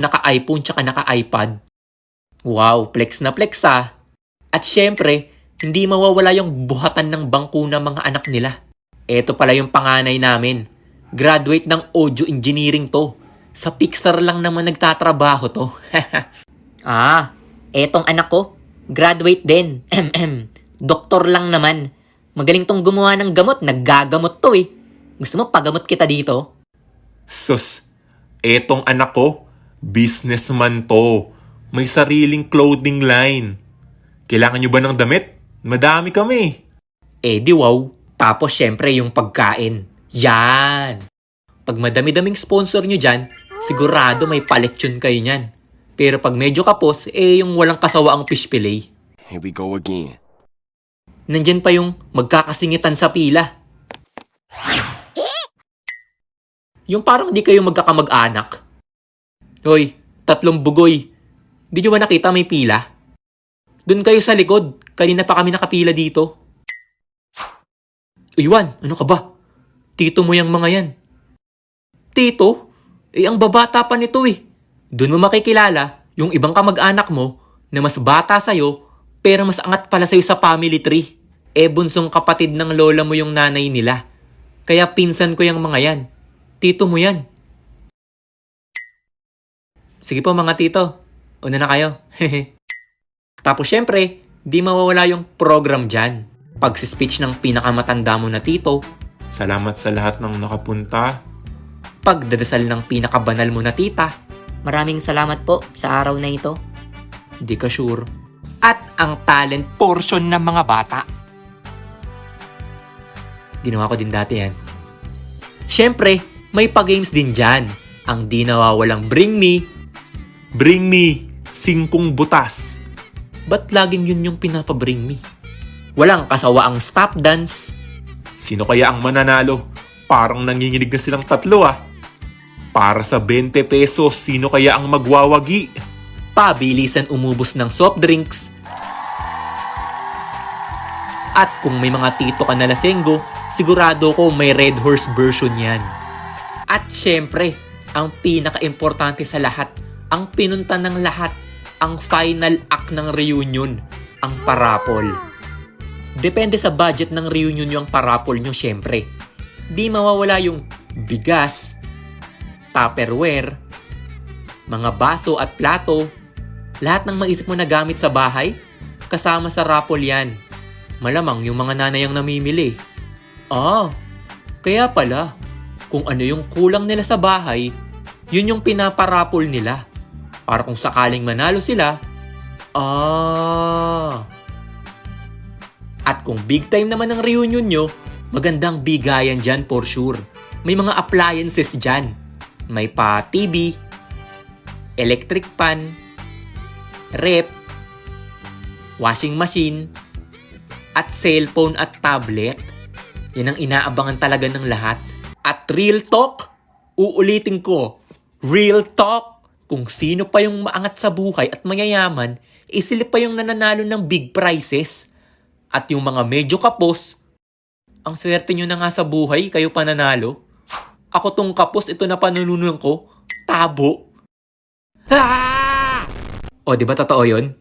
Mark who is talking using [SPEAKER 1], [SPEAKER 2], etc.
[SPEAKER 1] naka-iPhone tsaka naka-iPad. Wow, flex na flex ah. At syempre, hindi mawawala yung buhatan ng bangko ng mga anak nila. Eto pala yung panganay namin. Graduate ng audio engineering to. Sa Pixar lang naman nagtatrabaho to.
[SPEAKER 2] Etong anak ko, graduate din. Doktor lang naman. Magaling tong gumawa ng gamot, naggagamot to eh. Gusto mo pagamot kita dito?
[SPEAKER 3] Sus, etong anak ko, businessman to. May sariling clothing line. Kailangan nyo ba ng damit? Madami kami.
[SPEAKER 1] Di wow. Tapos syempre yung pagkain. Yan. Pag madami-daming sponsor nyo dyan, sigurado may paletsyon kayo nyan. Pero pag medyo kapos, yung walang kasawaang fish fillet.
[SPEAKER 4] Here we go again.
[SPEAKER 1] Nandyan pa yung magkakasingitan sa pila. Yung parang di kayo magkakamag-anak. Hoy, 3 bugoy. Di nyo ba nakita may pila? Doon kayo sa likod. Kanina pa kami nakapila dito. Iwan, ano ka ba? Tito mo yung mga yan. Tito? Ang babata pa nito eh. Doon mo makikilala yung ibang kamag-anak mo na mas bata sa'yo pero mas angat pala sa'yo sa family tree. Bunsong kapatid ng lola mo yung nanay nila. Kaya pinsan ko yung mga yan. Tito mo yan. Sige po mga tito. Una na kayo. Tapos syempre, di mawawala yung program dyan. Pag-speech ng pinakamatanda mo na tito.
[SPEAKER 3] Salamat sa lahat ng nakapunta.
[SPEAKER 1] Pagdadasal ng pinakabanal mo na tita.
[SPEAKER 2] Maraming salamat po sa araw na ito.
[SPEAKER 1] Di ka sure. At ang talent portion ng mga bata. Ginawa ko din dati yan. Syempre, may pa-games din dyan. Ang di nawawalang bring me.
[SPEAKER 3] Bring me 5 butas.
[SPEAKER 1] Ba't laging yun yung pinapabring me? Walang kasawaang stop dance.
[SPEAKER 3] Sino kaya ang mananalo? Parang nanginginig na silang 3 ah. Para sa 20 pesos, sino kaya ang magwawagi?
[SPEAKER 1] Pabilisan umubos ng soft drinks. At kung may mga tito ka na lasenggo, sigurado ko may Red Horse version yan. At syempre, ang pinaka-importante sa lahat, ang pinunta ng lahat, ang final act ng reunion, ang parapol. Depende sa budget ng reunion nyo ang parapol nyo syempre. Di mawawala yung bigas, tupperware, mga baso at plato, lahat ng maisip mo na gamit sa bahay, kasama sa raffle yan. Malamang yung mga nanay ang namimili. Kaya pala, kung ano yung kulang nila sa bahay, yun yung pinaparapol nila. Para kung sakaling manalo sila, At kung big time naman ng reunion nyo, magandang bigayan dyan for sure. May mga appliances dyan. May pa TV, electric pan, rep, washing machine, at cellphone at tablet. Yan ang inaabangan talaga ng lahat. At real talk, uulitin ko, real talk, kung sino pa yung maangat sa buhay at mayayaman, sila pa yung nananalo ng big prizes. At yung mga medyo kapos, ang swerte nyo na nga sa buhay, kayo pa nanalo. Ako tong kapos, ito na panununan ko, tabo. O, di ba totoo yun?